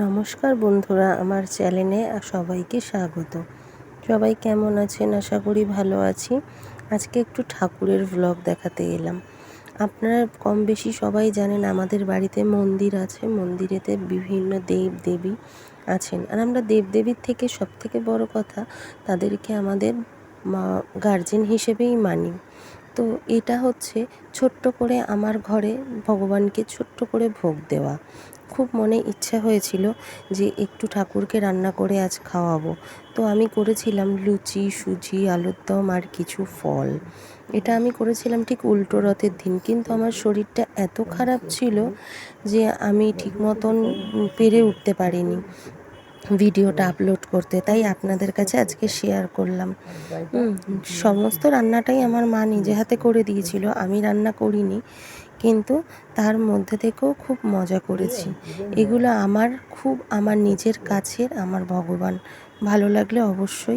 নমস্কার বন্ধুরা, আমার চ্যানেলে সবাইকে স্বাগত। সবাই কেমন আছেন? আশা করি ভালো আছি। আজকে একটু ঠাকুরের ভ্লগ দেখাতে এলাম। আপনারা কম বেশি সবাই জানেন আমাদের বাড়িতে মন্দির আছে, মন্দিরেতে বিভিন্ন দেব দেবী আছেন। আর আমরা দেবদেবীর থেকে সবথেকে বড় কথা তাদেরকে আমাদের গার্জেন হিসেবেই মানি। তো এটা হচ্ছে ছোট্ট করে আমার ঘরে ভগবানকে ছোট্ট করে ভোগ দেওয়া। খুব মনে ইচ্ছা হয়েছিল যে একটু ঠাকুরকে রান্না করে আজ খাওয়াবো। তো আমি করেছিলাম লুচি, সুজি, আলুর দম আর কিছু ফল। এটা আমি করেছিলাম ঠিক উল্টো রথের দিন, কিন্তু আমার শরীরটা এত খারাপ ছিল যে আমি ঠিক মতন পেরে উঠতে পারিনি ভিডিওটা আপলোড করতে। তাই আপনাদের কাছে আজকে শেয়ার করলাম। সমস্ত রান্নাটাই আমার মা নিজে হাতে করে দিয়েছিল, আমি রান্না করিনি, কিন্তু তার মধ্যে থেকেও খুব মজা করেছি। এগুলো আমার নিজের কাছের আমার ভগবান। ভালো লাগলে অবশ্যই